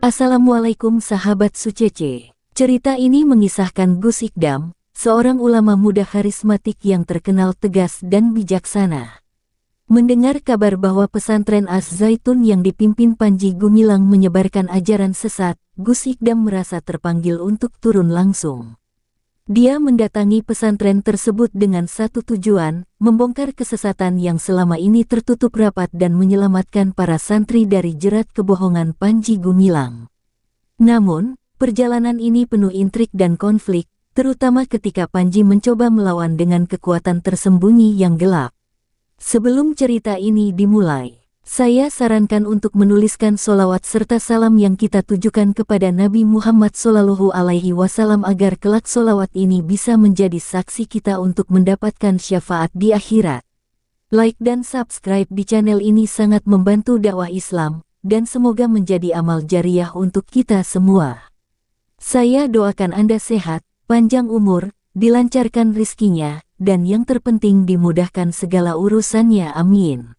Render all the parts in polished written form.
Assalamualaikum sahabat Sucece. Cerita ini mengisahkan Gus Ikdam, seorang ulama muda karismatik yang terkenal tegas dan bijaksana. Mendengar kabar bahwa pesantren Az-Zaitun yang dipimpin Panji Gumilang menyebarkan ajaran sesat, Gus Ikdam merasa terpanggil untuk turun langsung. Dia mendatangi pesantren tersebut dengan satu tujuan, membongkar kesesatan yang selama ini tertutup rapat dan menyelamatkan para santri dari jerat kebohongan Panji Gumilang. Namun, perjalanan ini penuh intrik dan konflik, terutama ketika Panji mencoba melawan dengan kekuatan tersembunyi yang gelap. Sebelum cerita ini dimulai, saya sarankan untuk menuliskan sholawat serta salam yang kita tujukan kepada Nabi Muhammad SAW agar kelak sholawat ini bisa menjadi saksi kita untuk mendapatkan syafaat di akhirat. Like dan subscribe di channel ini sangat membantu dakwah Islam, dan semoga menjadi amal jariah untuk kita semua. Saya doakan Anda sehat, panjang umur, dilancarkan rizkinya, dan yang terpenting dimudahkan segala urusannya, amin.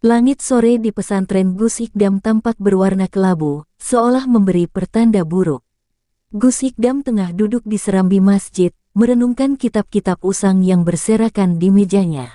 Langit sore di pesantren Gus Ikdam tampak berwarna kelabu, seolah memberi pertanda buruk. Gus Ikdam tengah duduk di serambi masjid, merenungkan kitab-kitab usang yang berserakan di mejanya.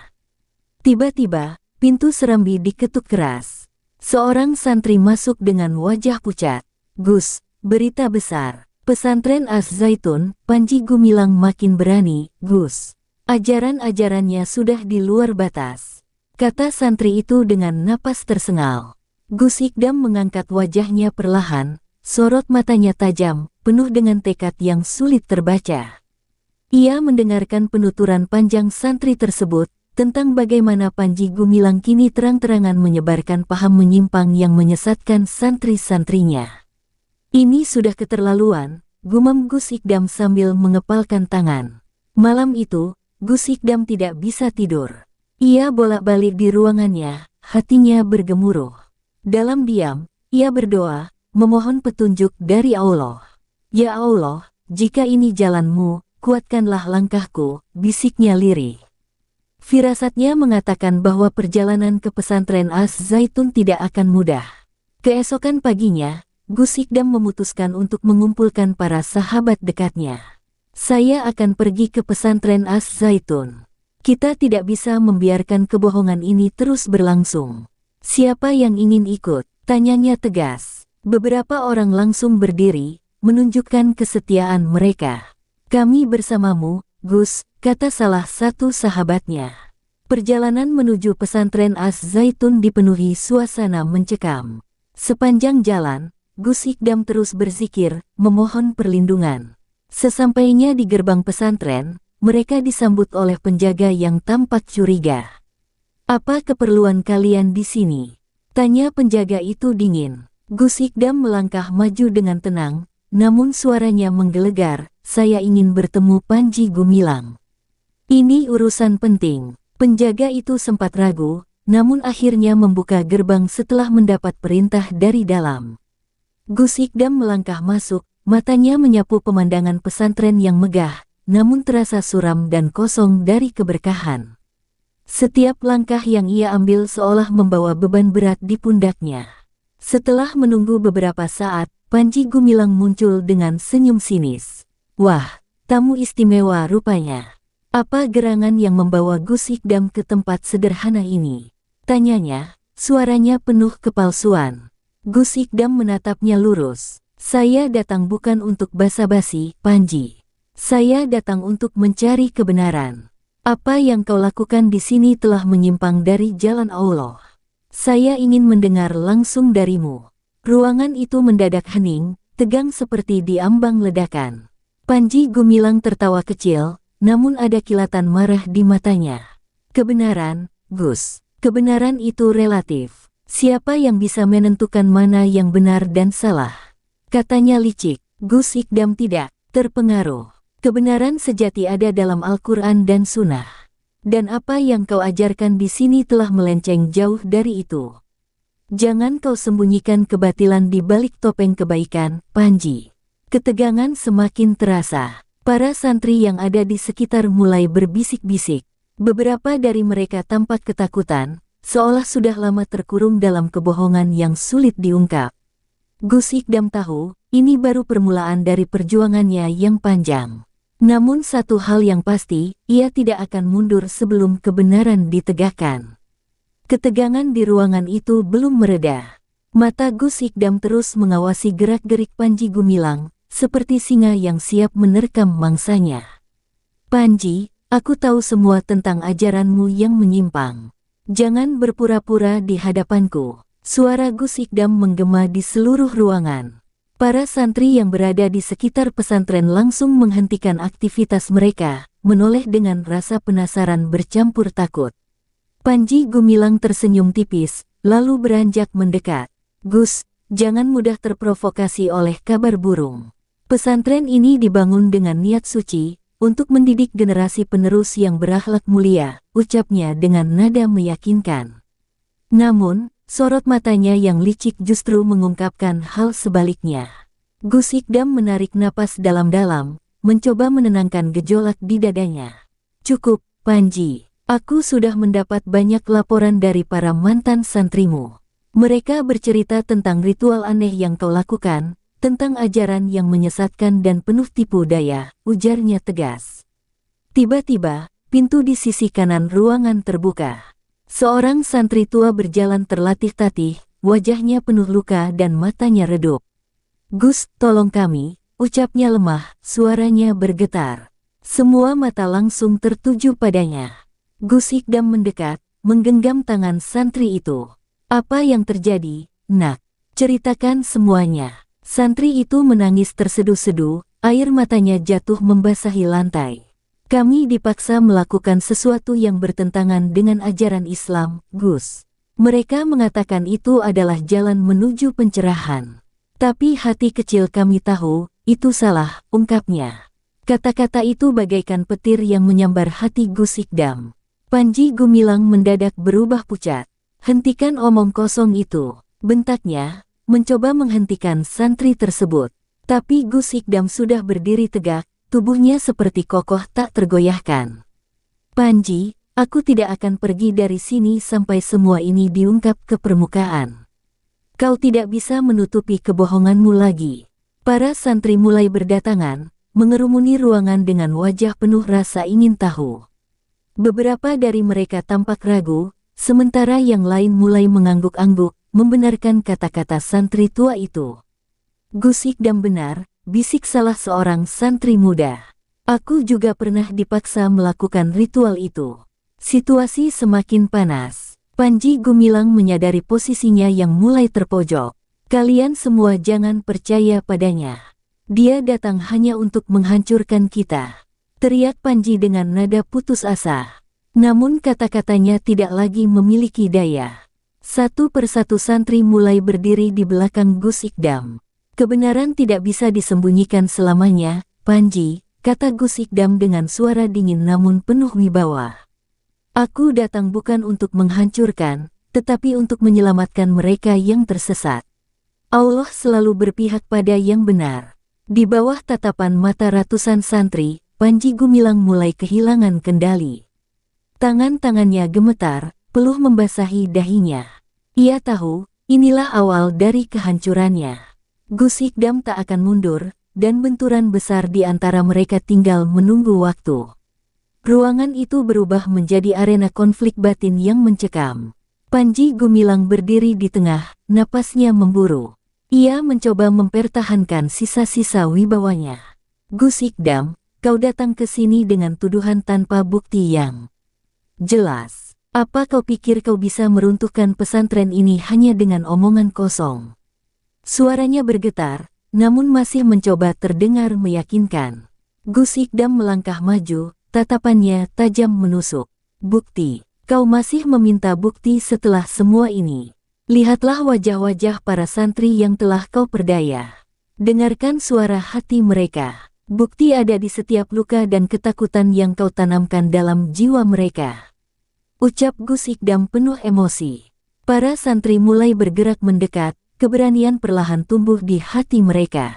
Tiba-tiba, pintu serambi diketuk keras. Seorang santri masuk dengan wajah pucat. "Gus, berita besar. Pesantren Az-Zaitun, Panji Gumilang makin berani, Gus. Ajaran-ajarannya sudah di luar batas," kata santri itu dengan napas tersengal. Gus Ikdam mengangkat wajahnya perlahan, sorot matanya tajam, penuh dengan tekad yang sulit terbaca. Ia mendengarkan penuturan panjang santri tersebut, tentang bagaimana Panji Gumilang kini terang-terangan menyebarkan paham menyimpang yang menyesatkan santri-santrinya. "Ini sudah keterlaluan," gumam Gus Ikdam sambil mengepalkan tangan. Malam itu, Gus Ikdam tidak bisa tidur. Ia bolak-balik di ruangannya, hatinya bergemuruh. Dalam diam, ia berdoa, memohon petunjuk dari Allah. "Ya Allah, jika ini jalanmu, kuatkanlah langkahku," bisiknya lirih. Firasatnya mengatakan bahwa perjalanan ke pesantren Az-Zaitun tidak akan mudah. Keesokan paginya, Gus Ikdam memutuskan untuk mengumpulkan para sahabat dekatnya. "Saya akan pergi ke pesantren Az-Zaitun. Kita tidak bisa membiarkan kebohongan ini terus berlangsung. Siapa yang ingin ikut?" tanyanya tegas. Beberapa orang langsung berdiri, menunjukkan kesetiaan mereka. "Kami bersamamu, Gus," kata salah satu sahabatnya. Perjalanan menuju pesantren Az-Zaitun dipenuhi suasana mencekam. Sepanjang jalan, Gus Ikdam terus berzikir, memohon perlindungan. Sesampainya di gerbang pesantren, mereka disambut oleh penjaga yang tampak curiga. "Apa keperluan kalian di sini?" tanya penjaga itu dingin. Gus Ikdam melangkah maju dengan tenang, namun suaranya menggelegar, "Saya ingin bertemu Panji Gumilang. Ini urusan penting." Penjaga itu sempat ragu, namun akhirnya membuka gerbang setelah mendapat perintah dari dalam. Gus Ikdam melangkah masuk, matanya menyapu pemandangan pesantren yang megah, namun terasa suram dan kosong dari keberkahan. Setiap langkah yang ia ambil seolah membawa beban berat di pundaknya. Setelah menunggu beberapa saat, Panji Gumilang muncul dengan senyum sinis. "Wah, tamu istimewa rupanya. Apa gerangan yang membawa Gus Ikdam ke tempat sederhana ini?" tanyanya, suaranya penuh kepalsuan. Gus Ikdam menatapnya lurus. "Saya datang bukan untuk basa-basi, Panji. Saya datang untuk mencari kebenaran. Apa yang kau lakukan di sini telah menyimpang dari jalan Allah. Saya ingin mendengar langsung darimu." Ruangan itu mendadak hening, tegang seperti diambang ledakan. Panji Gumilang tertawa kecil, namun ada kilatan marah di matanya. "Kebenaran, Gus. Kebenaran itu relatif. Siapa yang bisa menentukan mana yang benar dan salah?" katanya licik. Gus Ikdam tidak terpengaruh. "Kebenaran sejati ada dalam Al-Quran dan Sunnah. Dan apa yang kau ajarkan di sini telah melenceng jauh dari itu. Jangan kau sembunyikan kebatilan di balik topeng kebaikan, Panji." Ketegangan semakin terasa. Para santri yang ada di sekitar mulai berbisik-bisik. Beberapa dari mereka tampak ketakutan, seolah sudah lama terkurung dalam kebohongan yang sulit diungkap. Gus Ikdam tahu, ini baru permulaan dari perjuangannya yang panjang. Namun satu hal yang pasti, ia tidak akan mundur sebelum kebenaran ditegakkan. Ketegangan di ruangan itu belum mereda. Mata Gus Ikdam terus mengawasi gerak-gerik Panji Gumilang, seperti singa yang siap menerkam mangsanya. Panji, aku tahu semua tentang ajaranmu yang menyimpang. Jangan berpura-pura di hadapanku. Suara Gus Ikdam menggema di seluruh ruangan. Para santri yang berada di sekitar pesantren langsung menghentikan aktivitas mereka, menoleh dengan rasa penasaran bercampur takut. Panji Gumilang tersenyum tipis, lalu beranjak mendekat. Gus, jangan mudah terprovokasi oleh kabar burung. Pesantren ini dibangun dengan niat suci, untuk mendidik generasi penerus yang berakhlak mulia, ucapnya dengan nada meyakinkan. Namun, sorot matanya yang licik justru mengungkapkan hal sebaliknya. Gus Ikdam menarik napas dalam-dalam, mencoba menenangkan gejolak di dadanya. Cukup, Panji. Aku sudah mendapat banyak laporan dari para mantan santrimu. Mereka bercerita tentang ritual aneh yang kau lakukan, tentang ajaran yang menyesatkan dan penuh tipu daya, ujarnya tegas. Tiba-tiba, pintu di sisi kanan ruangan terbuka. Seorang santri tua berjalan terlatih-tatih, wajahnya penuh luka dan matanya redup. Gus, tolong kami, ucapnya lemah, suaranya bergetar. Semua mata langsung tertuju padanya. Gus Ikdam mendekat, menggenggam tangan santri itu. Apa yang terjadi, nak? Ceritakan semuanya. Santri itu menangis terseduh-seduh, air matanya jatuh membasahi lantai. Kami dipaksa melakukan sesuatu yang bertentangan dengan ajaran Islam, Gus. Mereka mengatakan itu adalah jalan menuju pencerahan. Tapi hati kecil kami tahu, itu salah, ungkapnya. Kata-kata itu bagaikan petir yang menyambar hati Gus Ikdam. Panji Gumilang mendadak berubah pucat. Hentikan omong kosong itu, bentaknya, mencoba menghentikan santri tersebut. Tapi Gus Ikdam sudah berdiri tegak, tubuhnya seperti kokoh tak tergoyahkan. Panji, aku tidak akan pergi dari sini sampai semua ini diungkap ke permukaan. Kau tidak bisa menutupi kebohonganmu lagi. Para santri mulai berdatangan, mengerumuni ruangan dengan wajah penuh rasa ingin tahu. Beberapa dari mereka tampak ragu, sementara yang lain mulai mengangguk-angguk, membenarkan kata-kata santri tua itu. Gus Ikdam benar, bisik salah seorang santri muda. Aku juga pernah dipaksa melakukan ritual itu. Situasi semakin panas. Panji Gumilang menyadari posisinya yang mulai terpojok. Kalian semua jangan percaya padanya. Dia datang hanya untuk menghancurkan kita. Teriak Panji dengan nada putus asa. Namun kata-katanya tidak lagi memiliki daya. Satu persatu santri mulai berdiri di belakang Gus Ikdam. Kebenaran tidak bisa disembunyikan selamanya, Panji, kata Gus Ikdam dengan suara dingin namun penuh wibawa. Aku datang bukan untuk menghancurkan, tetapi untuk menyelamatkan mereka yang tersesat. Allah selalu berpihak pada yang benar. Di bawah tatapan mata ratusan santri, Panji Gumilang mulai kehilangan kendali. Tangan-tangannya gemetar, peluh membasahi dahinya. Ia tahu, inilah awal dari kehancurannya. Gus Ikdam tak akan mundur, dan benturan besar di antara mereka tinggal menunggu waktu. Ruangan itu berubah menjadi arena konflik batin yang mencekam. Panji Gumilang berdiri di tengah, napasnya memburu. Ia mencoba mempertahankan sisa-sisa wibawanya. Gus Ikdam, kau datang ke sini dengan tuduhan tanpa bukti yang jelas. Apa kau pikir kau bisa meruntuhkan pesantren ini hanya dengan omongan kosong? Suaranya bergetar, namun masih mencoba terdengar meyakinkan. Gus Ikdam melangkah maju, tatapannya tajam menusuk. Bukti, kau masih meminta bukti setelah semua ini. Lihatlah wajah-wajah para santri yang telah kau perdaya. Dengarkan suara hati mereka. Bukti ada di setiap luka dan ketakutan yang kau tanamkan dalam jiwa mereka. Ucap Gus Ikdam penuh emosi. Para santri mulai bergerak mendekat, keberanian perlahan tumbuh di hati mereka.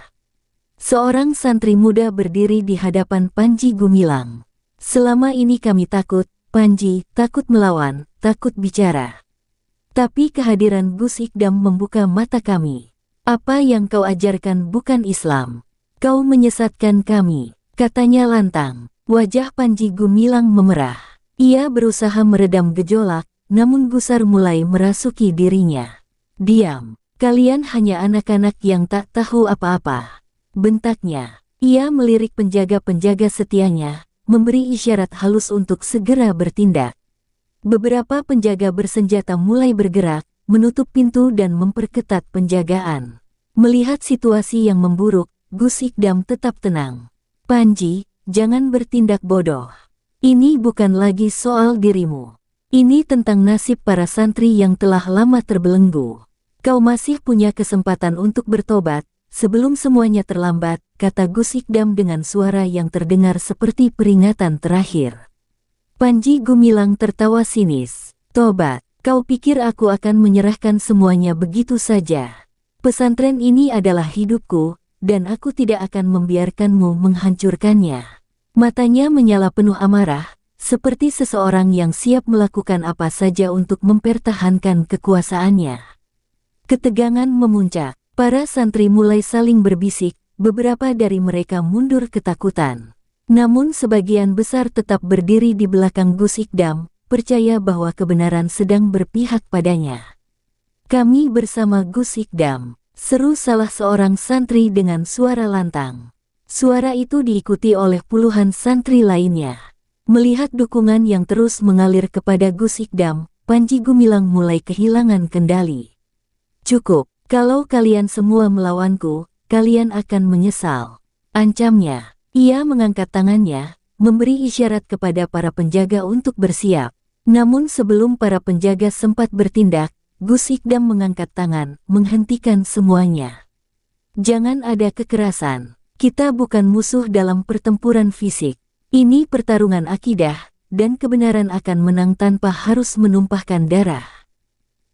Seorang santri muda berdiri di hadapan Panji Gumilang. Selama ini kami takut, Panji, takut melawan, takut bicara. Tapi kehadiran Gus Ikdam membuka mata kami. Apa yang kau ajarkan bukan Islam. Kau menyesatkan kami, katanya lantang. Wajah Panji Gumilang memerah. Ia berusaha meredam gejolak, namun gusar mulai merasuki dirinya. Diam, kalian hanya anak-anak yang tak tahu apa-apa, bentaknya. Ia melirik penjaga-penjaga setianya, memberi isyarat halus untuk segera bertindak. Beberapa penjaga bersenjata mulai bergerak, menutup pintu dan memperketat penjagaan. Melihat situasi yang memburuk, Gus Ikdam tetap tenang. Panji, jangan bertindak bodoh. Ini bukan lagi soal dirimu. Ini tentang nasib para santri yang telah lama terbelenggu. Kau masih punya kesempatan untuk bertobat, sebelum semuanya terlambat, kata Gus Ikdam dengan suara yang terdengar seperti peringatan terakhir. Panji Gumilang tertawa sinis. Tobat, kau pikir aku akan menyerahkan semuanya begitu saja? Pesantren ini adalah hidupku, dan aku tidak akan membiarkanmu menghancurkannya. Matanya menyala penuh amarah, seperti seseorang yang siap melakukan apa saja untuk mempertahankan kekuasaannya. Ketegangan memuncak, para santri mulai saling berbisik, beberapa dari mereka mundur ketakutan. Namun sebagian besar tetap berdiri di belakang Gus Ikdam, percaya bahwa kebenaran sedang berpihak padanya. Kami bersama Gus Ikdam, seru salah seorang santri dengan suara lantang. Suara itu diikuti oleh puluhan santri lainnya. Melihat dukungan yang terus mengalir kepada Gus Ikdam, Panji Gumilang mulai kehilangan kendali. Cukup, kalau kalian semua melawanku, kalian akan menyesal, ancamnya. Ia mengangkat tangannya, memberi isyarat kepada para penjaga untuk bersiap. Namun sebelum para penjaga sempat bertindak, Gus Ikdam mengangkat tangan, menghentikan semuanya. Jangan ada kekerasan. Kita bukan musuh dalam pertempuran fisik. Ini pertarungan akidah, dan kebenaran akan menang tanpa harus menumpahkan darah.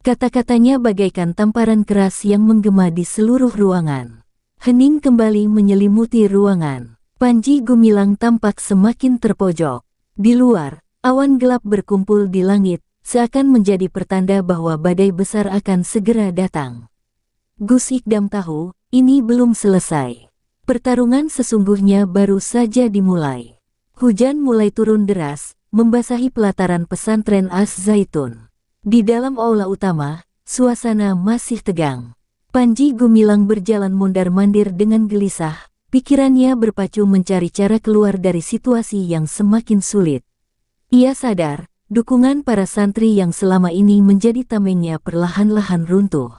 Kata-katanya bagaikan tamparan keras yang menggema di seluruh ruangan. Hening kembali menyelimuti ruangan. Panji Gumilang tampak semakin terpojok. Di luar, awan gelap berkumpul di langit, seakan menjadi pertanda bahwa badai besar akan segera datang. Gus Ikdam tahu, ini belum selesai. Pertarungan sesungguhnya baru saja dimulai. Hujan mulai turun deras, membasahi pelataran pesantren Az-Zaitun. Di dalam aula utama, suasana masih tegang. Panji Gumilang berjalan mondar-mandir dengan gelisah, pikirannya berpacu mencari cara keluar dari situasi yang semakin sulit. Ia sadar, dukungan para santri yang selama ini menjadi tamengnya perlahan-lahan runtuh.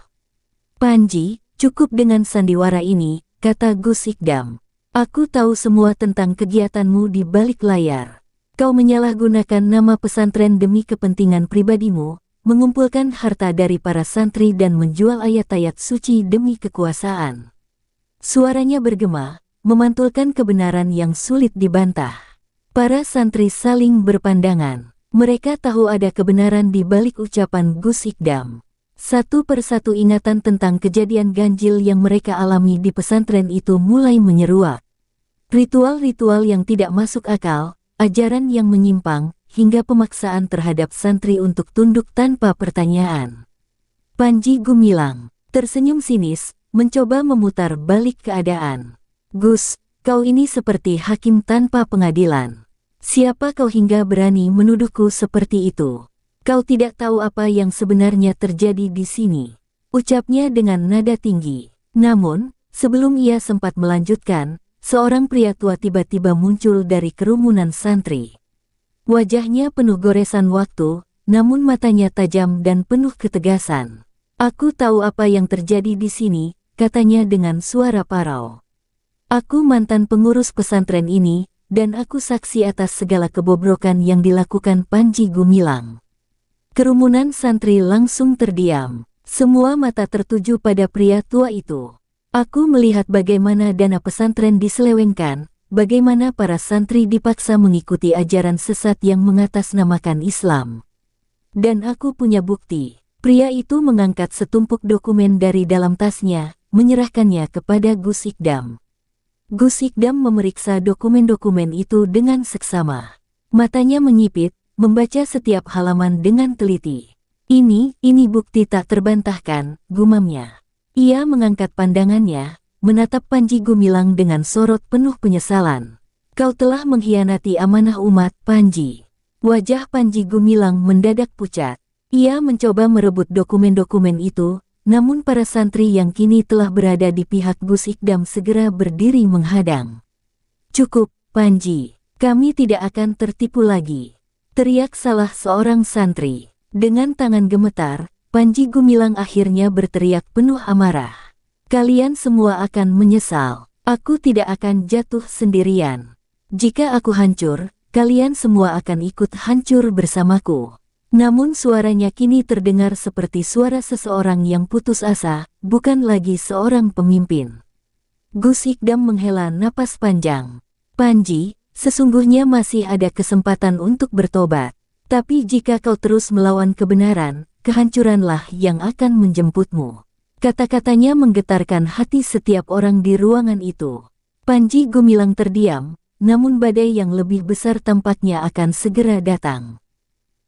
Panji, cukup dengan sandiwara ini, kata Gus Ikdam. Aku tahu semua tentang kegiatanmu di balik layar. Kau menyalahgunakan nama pesantren demi kepentingan pribadimu, mengumpulkan harta dari para santri dan menjual ayat-ayat suci demi kekuasaan. Suaranya bergema, memantulkan kebenaran yang sulit dibantah. Para santri saling berpandangan. Mereka tahu ada kebenaran di balik ucapan Gus Ikdam. Satu persatu ingatan tentang kejadian ganjil yang mereka alami di pesantren itu mulai menyeruak. Ritual-ritual yang tidak masuk akal, ajaran yang menyimpang, hingga pemaksaan terhadap santri untuk tunduk tanpa pertanyaan. Panji Gumilang tersenyum sinis, mencoba memutar balik keadaan. Gus, kau ini seperti hakim tanpa pengadilan. Siapa kau hingga berani menuduhku seperti itu? Kau tidak tahu apa yang sebenarnya terjadi di sini, ucapnya dengan nada tinggi. Namun, sebelum ia sempat melanjutkan, seorang pria tua tiba-tiba muncul dari kerumunan santri. Wajahnya penuh goresan waktu, namun matanya tajam dan penuh ketegasan. Aku tahu apa yang terjadi di sini, katanya dengan suara parau. Aku mantan pengurus pesantren ini, dan aku saksi atas segala kebobrokan yang dilakukan Panji Gumilang. Kerumunan santri langsung terdiam. Semua mata tertuju pada pria tua itu. Aku melihat bagaimana dana pesantren diselewengkan, bagaimana para santri dipaksa mengikuti ajaran sesat yang mengatasnamakan Islam. Dan aku punya bukti. Pria itu mengangkat setumpuk dokumen dari dalam tasnya, menyerahkannya kepada Gus Ikdam. Gus Ikdam memeriksa dokumen-dokumen itu dengan seksama. Matanya menyipit, membaca setiap halaman dengan teliti. Ini bukti tak terbantahkan, gumamnya. Ia mengangkat pandangannya, menatap Panji Gumilang dengan sorot penuh penyesalan. Kau telah mengkhianati amanah umat, Panji. Wajah Panji Gumilang mendadak pucat. Ia mencoba merebut dokumen-dokumen itu, namun para santri yang kini telah berada di pihak Gus Ikdam segera berdiri menghadang. Cukup, Panji. Kami tidak akan tertipu lagi. Teriak salah seorang santri. Dengan tangan gemetar, Panji Gumilang akhirnya berteriak penuh amarah. Kalian semua akan menyesal. Aku tidak akan jatuh sendirian. Jika aku hancur, kalian semua akan ikut hancur bersamaku. Namun suaranya kini terdengar seperti suara seseorang yang putus asa, bukan lagi seorang pemimpin. Gus Ikdam menghela napas panjang. Panji, sesungguhnya masih ada kesempatan untuk bertobat. Tapi jika kau terus melawan kebenaran, kehancuranlah yang akan menjemputmu. Kata-katanya menggetarkan hati setiap orang di ruangan itu. Panji Gumilang terdiam, namun badai yang lebih besar tampaknya akan segera datang.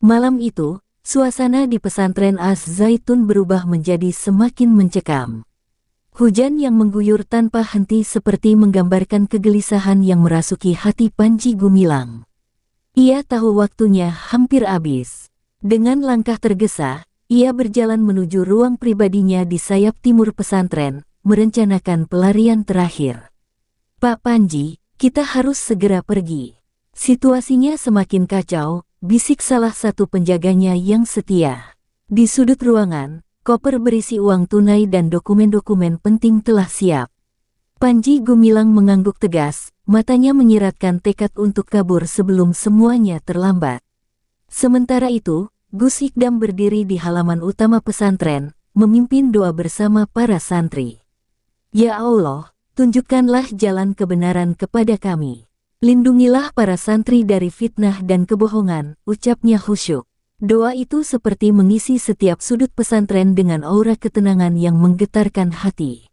Malam itu, suasana di pesantren Az-Zaitun berubah menjadi semakin mencekam. Hujan yang mengguyur tanpa henti seperti menggambarkan kegelisahan yang merasuki hati Panji Gumilang. Ia tahu waktunya hampir habis. Dengan langkah tergesa, ia berjalan menuju ruang pribadinya di sayap timur pesantren, merencanakan pelarian terakhir. Pak Panji, kita harus segera pergi. Situasinya semakin kacau, bisik salah satu penjaganya yang setia. Di sudut ruangan, koper berisi uang tunai dan dokumen-dokumen penting telah siap. Panji Gumilang mengangguk tegas, matanya menyiratkan tekad untuk kabur sebelum semuanya terlambat. Sementara itu, Gus Ikdam berdiri di halaman utama pesantren, memimpin doa bersama para santri. Ya Allah, tunjukkanlah jalan kebenaran kepada kami. Lindungilah para santri dari fitnah dan kebohongan, ucapnya khusyuk. Doa itu seperti mengisi setiap sudut pesantren dengan aura ketenangan yang menggetarkan hati.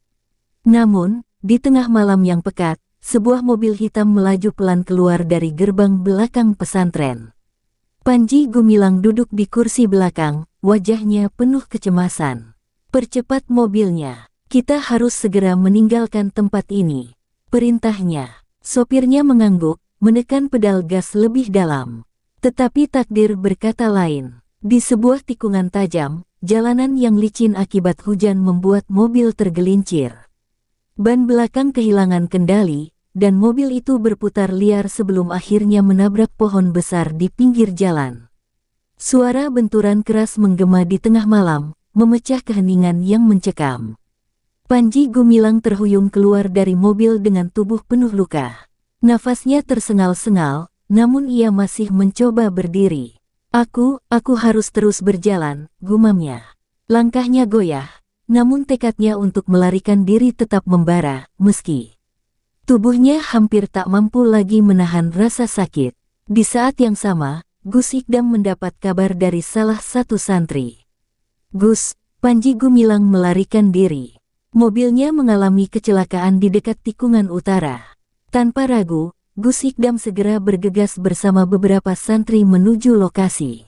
Namun, di tengah malam yang pekat, sebuah mobil hitam melaju pelan keluar dari gerbang belakang pesantren. Panji Gumilang duduk di kursi belakang, wajahnya penuh kecemasan. Percepat mobilnya, kita harus segera meninggalkan tempat ini, perintahnya. Sopirnya mengangguk, menekan pedal gas lebih dalam. Tetapi takdir berkata lain. Di sebuah tikungan tajam, jalanan yang licin akibat hujan membuat mobil tergelincir. Ban belakang kehilangan kendali, dan mobil itu berputar liar sebelum akhirnya menabrak pohon besar di pinggir jalan. Suara benturan keras menggema di tengah malam, memecah keheningan yang mencekam. Panji Gumilang terhuyung keluar dari mobil dengan tubuh penuh luka. Nafasnya tersengal-sengal, namun ia masih mencoba berdiri. Aku harus terus berjalan, gumamnya. Langkahnya goyah, namun tekadnya untuk melarikan diri tetap membara, meski tubuhnya hampir tak mampu lagi menahan rasa sakit. Di saat yang sama, Gus Ikdam mendapat kabar dari salah satu santri. Gus, Panji Gumilang melarikan diri. Mobilnya mengalami kecelakaan di dekat tikungan utara. Tanpa ragu, Gus Ikdam segera bergegas bersama beberapa santri menuju lokasi.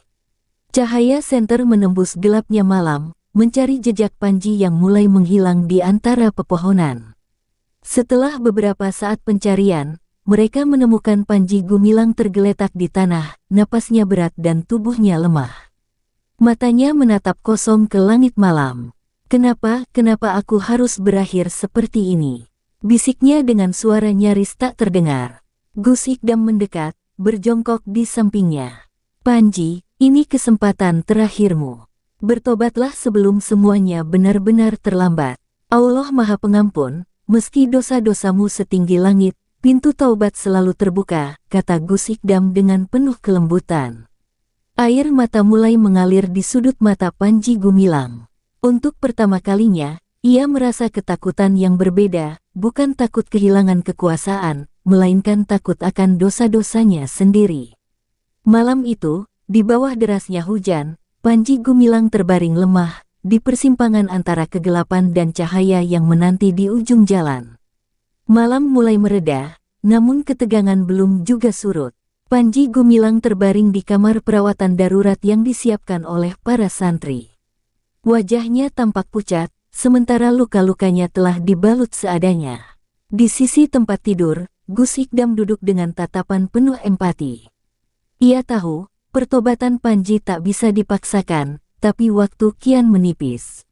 Cahaya senter menembus gelapnya malam, mencari jejak Panji yang mulai menghilang di antara pepohonan. Setelah beberapa saat pencarian, mereka menemukan Panji Gumilang tergeletak di tanah, napasnya berat dan tubuhnya lemah. Matanya menatap kosong ke langit malam. Kenapa aku harus berakhir seperti ini? Bisiknya dengan suara nyaris tak terdengar. Gus Ikdam mendekat, berjongkok di sampingnya. Panji, ini kesempatan terakhirmu. Bertobatlah sebelum semuanya benar-benar terlambat. Allah Maha Pengampun, meski dosa-dosamu setinggi langit, pintu taubat selalu terbuka, kata Gus Ikdam dengan penuh kelembutan. Air mata mulai mengalir di sudut mata Panji Gumilang. Untuk pertama kalinya, ia merasa ketakutan yang berbeda, bukan takut kehilangan kekuasaan, melainkan takut akan dosa-dosanya sendiri. Malam itu, di bawah derasnya hujan, Panji Gumilang terbaring lemah, di persimpangan antara kegelapan dan cahaya yang menanti di ujung jalan. Malam mulai mereda, namun ketegangan belum juga surut. Panji Gumilang terbaring di kamar perawatan darurat yang disiapkan oleh para santri. Wajahnya tampak pucat, sementara luka-lukanya telah dibalut seadanya. Di sisi tempat tidur, Gus Ikdam duduk dengan tatapan penuh empati. Ia tahu, pertobatan Panji tak bisa dipaksakan, tapi waktu kian menipis.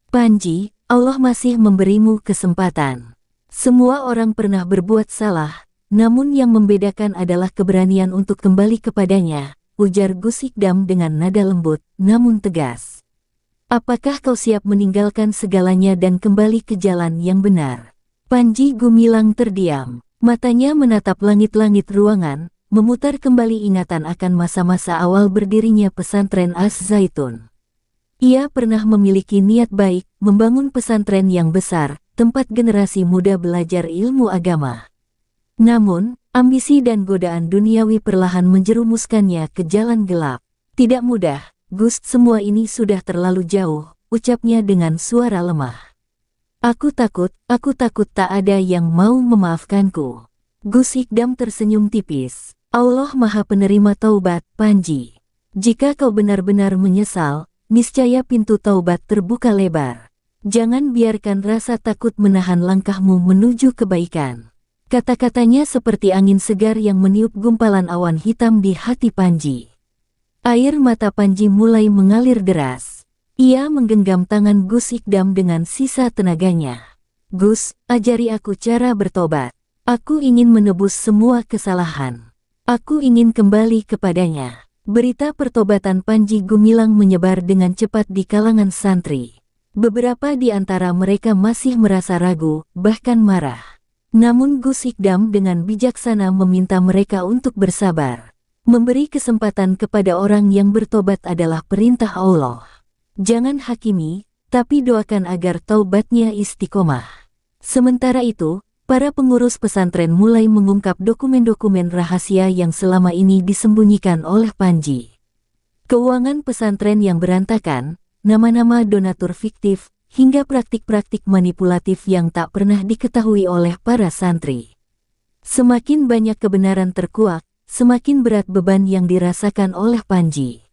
Panji, Allah masih memberimu kesempatan. Semua orang pernah berbuat salah, namun yang membedakan adalah keberanian untuk kembali kepadanya, ujar Gus Ikdam dengan nada lembut, namun tegas. Apakah kau siap meninggalkan segalanya dan kembali ke jalan yang benar? Panji Gumilang terdiam, matanya menatap langit-langit ruangan, memutar kembali ingatan akan masa-masa awal berdirinya pesantren Az-Zaitun. Ia pernah memiliki niat baik, membangun pesantren yang besar, tempat generasi muda belajar ilmu agama. Namun, ambisi dan godaan duniawi perlahan menjerumuskannya ke jalan gelap. Tidak mudah, Gus, semua ini sudah terlalu jauh, ucapnya dengan suara lemah. Aku takut tak ada yang mau memaafkanku. Gus Ikdam tersenyum tipis. Allah Maha Penerima Taubat, Panji. Jika kau benar-benar menyesal, niscaya pintu taubat terbuka lebar. Jangan biarkan rasa takut menahan langkahmu menuju kebaikan. Kata-katanya seperti angin segar yang meniup gumpalan awan hitam di hati Panji. Air mata Panji mulai mengalir deras. Ia menggenggam tangan Gus Ikdam dengan sisa tenaganya. Gus, ajari aku cara bertobat. Aku ingin menebus semua kesalahan. Aku ingin kembali kepadanya. Berita pertobatan Panji Gumilang menyebar dengan cepat di kalangan santri. Beberapa di antara mereka masih merasa ragu, bahkan marah. Namun Gus Ikdam dengan bijaksana meminta mereka untuk bersabar. Memberi kesempatan kepada orang yang bertobat adalah perintah Allah. Jangan hakimi, tapi doakan agar taubatnya istiqomah. Sementara itu, para pengurus pesantren mulai mengungkap dokumen-dokumen rahasia yang selama ini disembunyikan oleh Panji. Keuangan pesantren yang berantakan, nama-nama donatur fiktif, hingga praktik-praktik manipulatif yang tak pernah diketahui oleh para santri. Semakin banyak kebenaran terkuak, semakin berat beban yang dirasakan oleh Panji.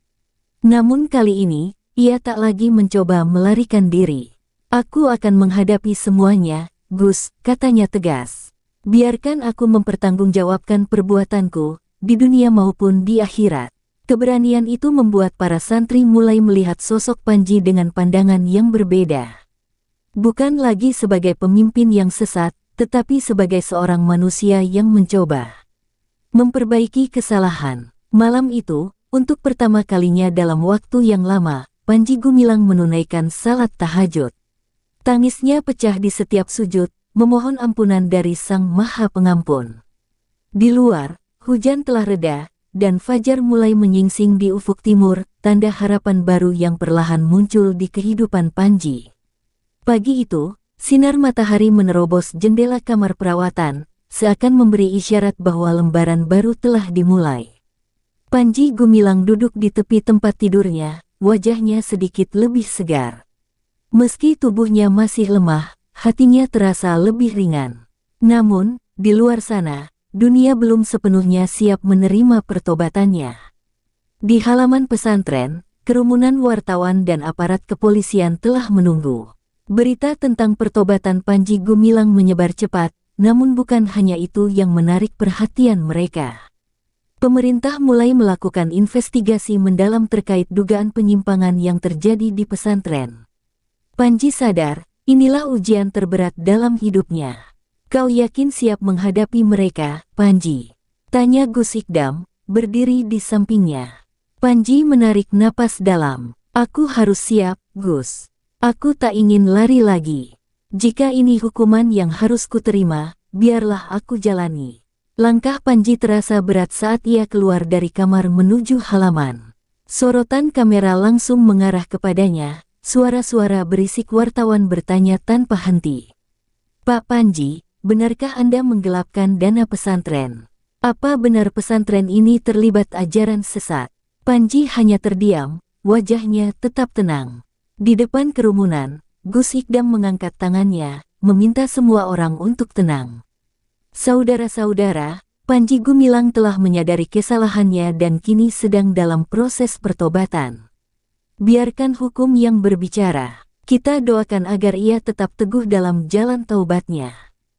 Namun kali ini, ia tak lagi mencoba melarikan diri. Aku akan menghadapi semuanya, Gus, katanya tegas. Biarkan aku mempertanggungjawabkan perbuatanku, di dunia maupun di akhirat. Keberanian itu membuat para santri mulai melihat sosok Panji dengan pandangan yang berbeda. Bukan lagi sebagai pemimpin yang sesat, tetapi sebagai seorang manusia yang mencoba memperbaiki kesalahan. Malam itu, untuk pertama kalinya dalam waktu yang lama, Panji Gumilang menunaikan salat tahajud. Tangisnya pecah di setiap sujud, memohon ampunan dari Sang Maha Pengampun. Di luar, hujan telah reda, dan fajar mulai menyingsing di ufuk timur, tanda harapan baru yang perlahan muncul di kehidupan Panji. Pagi itu, sinar matahari menerobos jendela kamar perawatan, seakan memberi isyarat bahwa lembaran baru telah dimulai. Panji Gumilang duduk di tepi tempat tidurnya, wajahnya sedikit lebih segar. Meski tubuhnya masih lemah, hatinya terasa lebih ringan. Namun, di luar sana, dunia belum sepenuhnya siap menerima pertobatannya. Di halaman pesantren, kerumunan wartawan dan aparat kepolisian telah menunggu. Berita tentang pertobatan Panji Gumilang menyebar cepat, namun bukan hanya itu yang menarik perhatian mereka. Pemerintah mulai melakukan investigasi mendalam terkait dugaan penyimpangan yang terjadi di pesantren. Panji sadar, inilah ujian terberat dalam hidupnya. Kau yakin siap menghadapi mereka, Panji? Tanya Gus Ikdam, berdiri di sampingnya. Panji menarik napas dalam. Aku harus siap, Gus. Aku tak ingin lari lagi. Jika ini hukuman yang harus kuterima, biarlah aku jalani. Langkah Panji terasa berat saat ia keluar dari kamar menuju halaman. Sorotan kamera langsung mengarah kepadanya, suara-suara berisik wartawan bertanya tanpa henti. Pak Panji, benarkah Anda menggelapkan dana pesantren? Apa benar pesantren ini terlibat ajaran sesat? Panji hanya terdiam, wajahnya tetap tenang. Di depan kerumunan, Gus Ikdam mengangkat tangannya, meminta semua orang untuk tenang. Saudara-saudara, Panji Gumilang telah menyadari kesalahannya dan kini sedang dalam proses pertobatan. Biarkan hukum yang berbicara. Kita doakan agar ia tetap teguh dalam jalan taubatnya.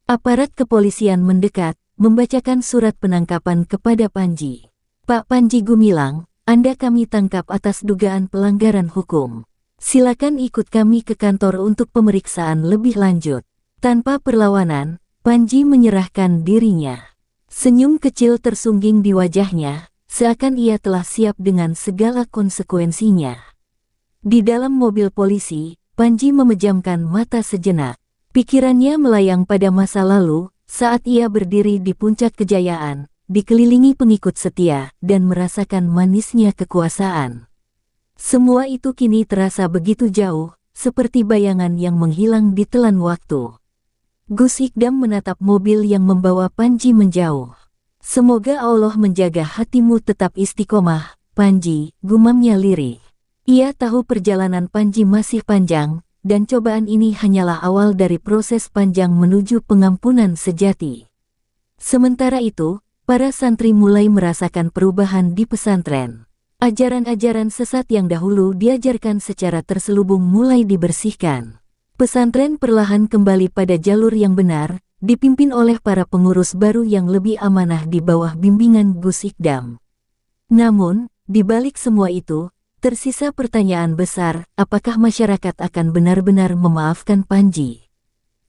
Aparat kepolisian mendekat, membacakan surat penangkapan kepada Panji. Pak Panji Gumilang, Anda kami tangkap atas dugaan pelanggaran hukum. Silakan ikut kami ke kantor untuk pemeriksaan lebih lanjut. Tanpa perlawanan, Panji menyerahkan dirinya. Senyum kecil tersungging di wajahnya, seakan ia telah siap dengan segala konsekuensinya. Di dalam mobil polisi, Panji memejamkan mata sejenak. Pikirannya melayang pada masa lalu, saat ia berdiri di puncak kejayaan, dikelilingi pengikut setia, dan merasakan manisnya kekuasaan. Semua itu kini terasa begitu jauh, seperti bayangan yang menghilang di telan waktu. Gus Ikdam menatap mobil yang membawa Panji menjauh. Semoga Allah menjaga hatimu tetap istiqomah, Panji, gumamnya lirih. Ia tahu perjalanan Panji masih panjang, dan cobaan ini hanyalah awal dari proses panjang menuju pengampunan sejati. Sementara itu, para santri mulai merasakan perubahan di pesantren. Ajaran-ajaran sesat yang dahulu diajarkan secara terselubung mulai dibersihkan. Pesantren perlahan kembali pada jalur yang benar, dipimpin oleh para pengurus baru yang lebih amanah di bawah bimbingan Gus Ikdam. Namun, di balik semua itu, tersisa pertanyaan besar, apakah masyarakat akan benar-benar memaafkan Panji?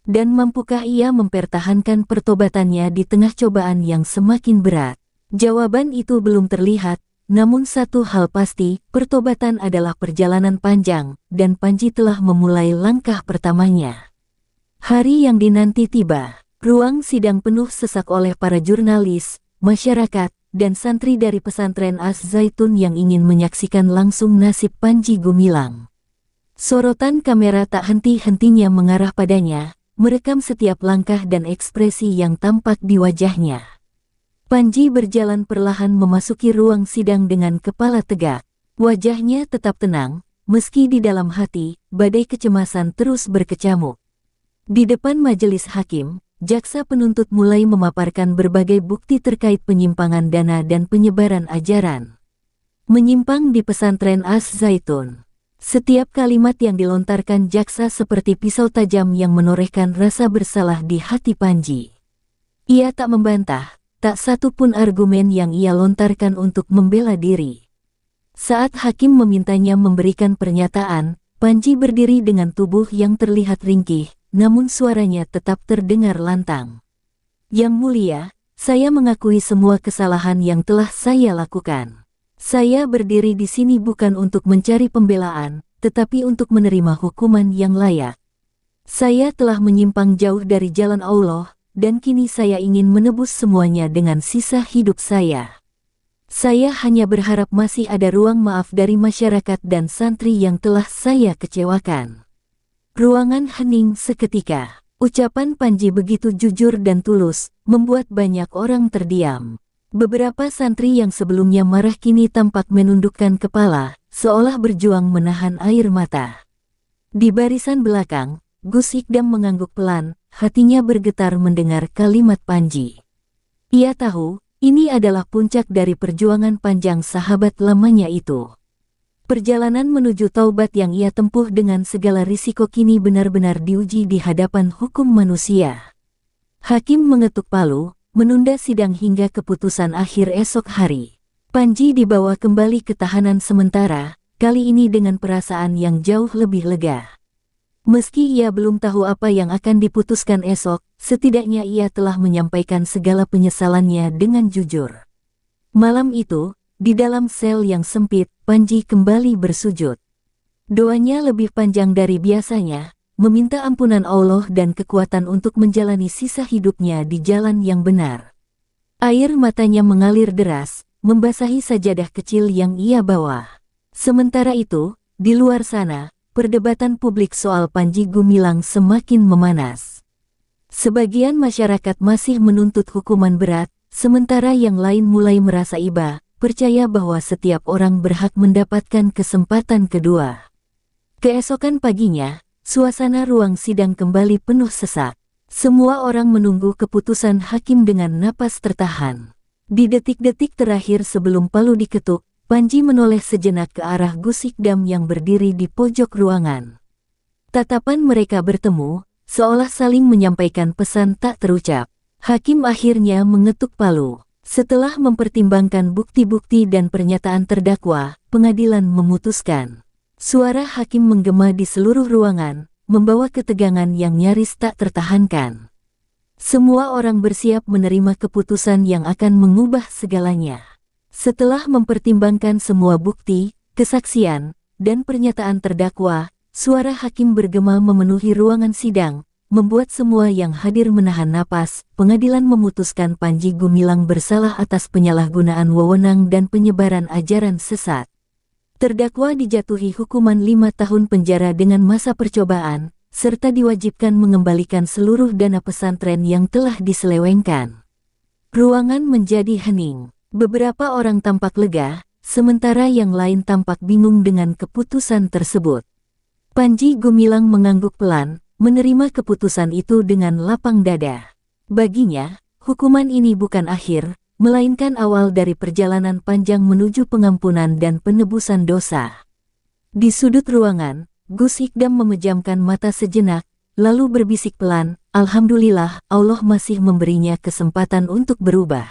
Dan mampukah ia mempertahankan pertobatannya di tengah cobaan yang semakin berat? Jawaban itu belum terlihat, namun satu hal pasti, pertobatan adalah perjalanan panjang, dan Panji telah memulai langkah pertamanya. Hari yang dinanti tiba, ruang sidang penuh sesak oleh para jurnalis, masyarakat, dan santri dari pesantren Az-Zaitun yang ingin menyaksikan langsung nasib Panji Gumilang. Sorotan kamera tak henti-hentinya mengarah padanya, merekam setiap langkah dan ekspresi yang tampak di wajahnya. Panji berjalan perlahan memasuki ruang sidang dengan kepala tegak. Wajahnya tetap tenang, meski di dalam hati, badai kecemasan terus berkecamuk. Di depan majelis hakim, jaksa penuntut mulai memaparkan berbagai bukti terkait penyimpangan dana dan penyebaran ajaran menyimpang di pesantren Az-Zaitun. Setiap kalimat yang dilontarkan jaksa seperti pisau tajam yang menorehkan rasa bersalah di hati Panji. Ia tak membantah, tak satu pun argumen yang ia lontarkan untuk membela diri. Saat hakim memintanya memberikan pernyataan, Panji berdiri dengan tubuh yang terlihat ringkih, namun suaranya tetap terdengar lantang. Yang mulia, saya mengakui semua kesalahan yang telah saya lakukan. Saya berdiri di sini bukan untuk mencari pembelaan, tetapi untuk menerima hukuman yang layak. Saya telah menyimpang jauh dari jalan Allah, dan kini saya ingin menebus semuanya dengan sisa hidup saya. Saya hanya berharap masih ada ruang maaf dari masyarakat dan santri yang telah saya kecewakan. Ruangan hening seketika. Ucapan Panji begitu jujur dan tulus, membuat banyak orang terdiam. Beberapa santri yang sebelumnya marah kini tampak menundukkan kepala, seolah berjuang menahan air mata. Di barisan belakang, Gus Ikdam mengangguk pelan, hatinya bergetar mendengar kalimat Panji. Ia tahu, ini adalah puncak dari perjuangan panjang sahabat lamanya itu. Perjalanan menuju taubat yang ia tempuh dengan segala risiko kini benar-benar diuji di hadapan hukum manusia. Hakim mengetuk palu, menunda sidang hingga keputusan akhir esok hari. Panji dibawa kembali ke tahanan sementara, kali ini dengan perasaan yang jauh lebih lega. Meski ia belum tahu apa yang akan diputuskan esok, setidaknya ia telah menyampaikan segala penyesalannya dengan jujur. Malam itu, di dalam sel yang sempit, Panji kembali bersujud. Doanya lebih panjang dari biasanya, meminta ampunan Allah dan kekuatan untuk menjalani sisa hidupnya di jalan yang benar. Air matanya mengalir deras, membasahi sajadah kecil yang ia bawa. Sementara itu, di luar sana, perdebatan publik soal Panji Gumilang semakin memanas. Sebagian masyarakat masih menuntut hukuman berat, sementara yang lain mulai merasa iba, percaya bahwa setiap orang berhak mendapatkan kesempatan kedua. Keesokan paginya, suasana ruang sidang kembali penuh sesak. Semua orang menunggu keputusan hakim dengan napas tertahan. Di detik-detik terakhir sebelum palu diketuk, Panji menoleh sejenak ke arah Gus Ikdam yang berdiri di pojok ruangan. Tatapan mereka bertemu, seolah saling menyampaikan pesan tak terucap. Hakim akhirnya mengetuk palu. Setelah mempertimbangkan bukti-bukti dan pernyataan terdakwa, pengadilan memutuskan. Suara hakim menggema di seluruh ruangan, membawa ketegangan yang nyaris tak tertahankan. Semua orang bersiap menerima keputusan yang akan mengubah segalanya. Setelah mempertimbangkan semua bukti, kesaksian, dan pernyataan terdakwa, suara hakim bergema memenuhi ruangan sidang, membuat semua yang hadir menahan napas. Pengadilan memutuskan Panji Gumilang bersalah atas penyalahgunaan wewenang dan penyebaran ajaran sesat. Terdakwa dijatuhi hukuman 5 tahun penjara dengan masa percobaan, serta diwajibkan mengembalikan seluruh dana pesantren yang telah diselewengkan. Ruangan menjadi hening. Beberapa orang tampak lega, sementara yang lain tampak bingung dengan keputusan tersebut. Panji Gumilang mengangguk pelan, menerima keputusan itu dengan lapang dada. Baginya, hukuman ini bukan akhir, melainkan awal dari perjalanan panjang menuju pengampunan dan penebusan dosa. Di sudut ruangan, Gus Ikdam memejamkan mata sejenak, lalu berbisik pelan, "Alhamdulillah, Allah masih memberinya kesempatan untuk berubah."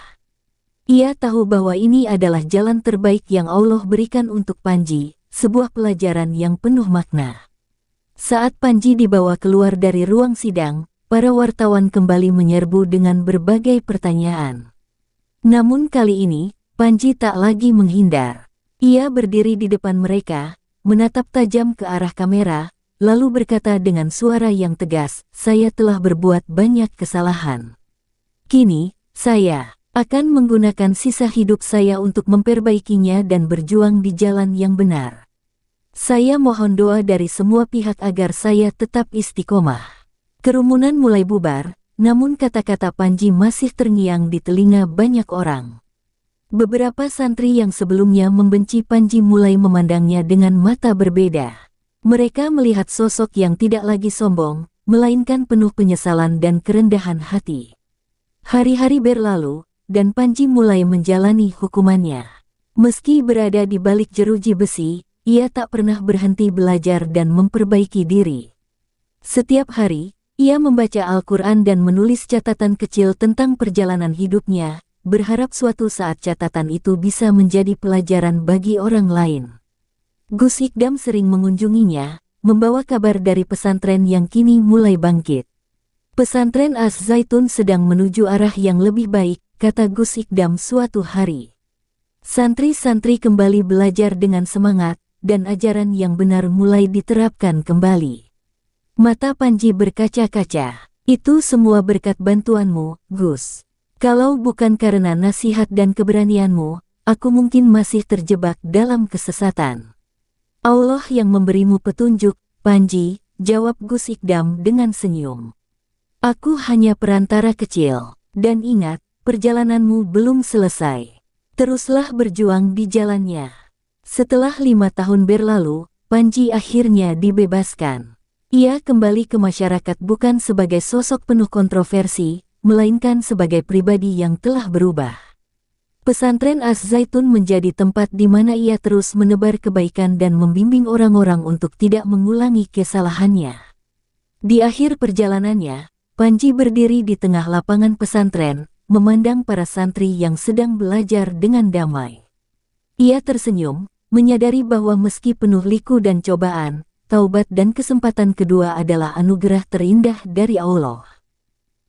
Ia tahu bahwa ini adalah jalan terbaik yang Allah berikan untuk Panji, sebuah pelajaran yang penuh makna. Saat Panji dibawa keluar dari ruang sidang, para wartawan kembali menyerbu dengan berbagai pertanyaan. Namun kali ini, Panji tak lagi menghindar. Ia berdiri di depan mereka, menatap tajam ke arah kamera, lalu berkata dengan suara yang tegas, "Saya telah berbuat banyak kesalahan. Kini, saya akan menggunakan sisa hidup saya untuk memperbaikinya dan berjuang di jalan yang benar. Saya mohon doa dari semua pihak agar saya tetap istiqomah." Kerumunan mulai bubar, namun kata-kata Panji masih terngiang di telinga banyak orang. Beberapa santri yang sebelumnya membenci Panji mulai memandangnya dengan mata berbeda. Mereka melihat sosok yang tidak lagi sombong, melainkan penuh penyesalan dan kerendahan hati. Hari-hari berlalu, dan Panji mulai menjalani hukumannya. Meski berada di balik jeruji besi, ia tak pernah berhenti belajar dan memperbaiki diri. Setiap hari, ia membaca Al-Quran dan menulis catatan kecil tentang perjalanan hidupnya, berharap suatu saat catatan itu bisa menjadi pelajaran bagi orang lain. Gus Ikdam sering mengunjunginya, membawa kabar dari pesantren yang kini mulai bangkit. "Pesantren Az-Zaitun sedang menuju arah yang lebih baik," kata Gus Ikdam suatu hari. "Santri-santri kembali belajar dengan semangat, dan ajaran yang benar mulai diterapkan kembali." Mata Panji berkaca-kaca. "Itu semua berkat bantuanmu, Gus. Kalau bukan karena nasihat dan keberanianmu, aku mungkin masih terjebak dalam kesesatan." "Allah yang memberimu petunjuk, Panji," jawab Gus Ikdam dengan senyum. "Aku hanya perantara kecil. Dan ingat, perjalananmu belum selesai. Teruslah berjuang di jalannya." Setelah 5 tahun berlalu, Panji akhirnya dibebaskan. Ia kembali ke masyarakat bukan sebagai sosok penuh kontroversi, melainkan sebagai pribadi yang telah berubah. Pesantren Az-Zaitun menjadi tempat di mana ia terus menebar kebaikan dan membimbing orang-orang untuk tidak mengulangi kesalahannya. Di akhir perjalanannya, Panji berdiri di tengah lapangan pesantren, memandang para santri yang sedang belajar dengan damai. Ia tersenyum, menyadari bahwa meski penuh liku dan cobaan, taubat dan kesempatan kedua adalah anugerah terindah dari Allah.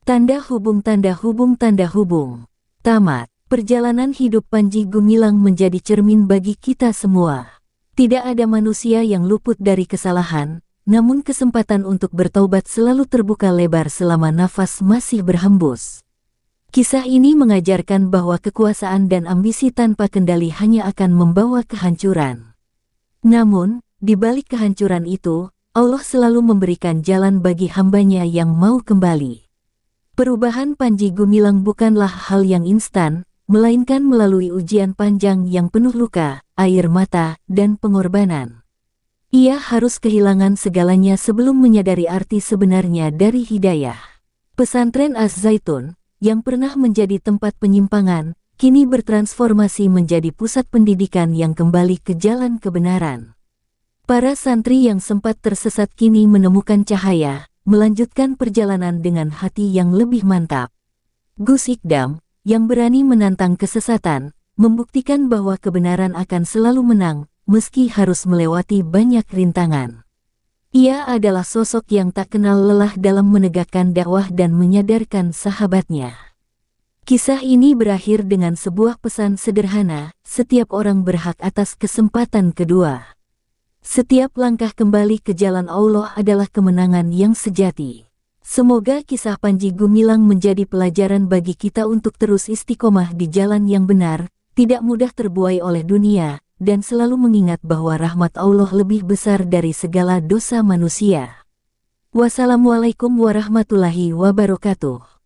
Tanda hubung. Tamat. Perjalanan hidup Panji Gumilang menjadi cermin bagi kita semua. Tidak ada manusia yang luput dari kesalahan, namun kesempatan untuk bertaubat selalu terbuka lebar selama nafas masih berhembus. Kisah ini mengajarkan bahwa kekuasaan dan ambisi tanpa kendali hanya akan membawa kehancuran. Namun, di balik kehancuran itu, Allah selalu memberikan jalan bagi hambanya yang mau kembali. Perubahan Panji Gumilang bukanlah hal yang instan, melainkan melalui ujian panjang yang penuh luka, air mata, dan pengorbanan. Ia harus kehilangan segalanya sebelum menyadari arti sebenarnya dari hidayah. Pesantren Az-Zaitun, yang pernah menjadi tempat penyimpangan, kini bertransformasi menjadi pusat pendidikan yang kembali ke jalan kebenaran. Para santri yang sempat tersesat kini menemukan cahaya, melanjutkan perjalanan dengan hati yang lebih mantap. Gus Ikdam, yang berani menantang kesesatan, membuktikan bahwa kebenaran akan selalu menang, meski harus melewati banyak rintangan. Ia adalah sosok yang tak kenal lelah dalam menegakkan dakwah dan menyadarkan sahabatnya. Kisah ini berakhir dengan sebuah pesan sederhana, setiap orang berhak atas kesempatan kedua. Setiap langkah kembali ke jalan Allah adalah kemenangan yang sejati. Semoga kisah Panji Gumilang menjadi pelajaran bagi kita untuk terus istiqomah di jalan yang benar, tidak mudah terbuai oleh dunia, dan selalu mengingat bahwa rahmat Allah lebih besar dari segala dosa manusia. Wassalamualaikum warahmatullahi wabarakatuh.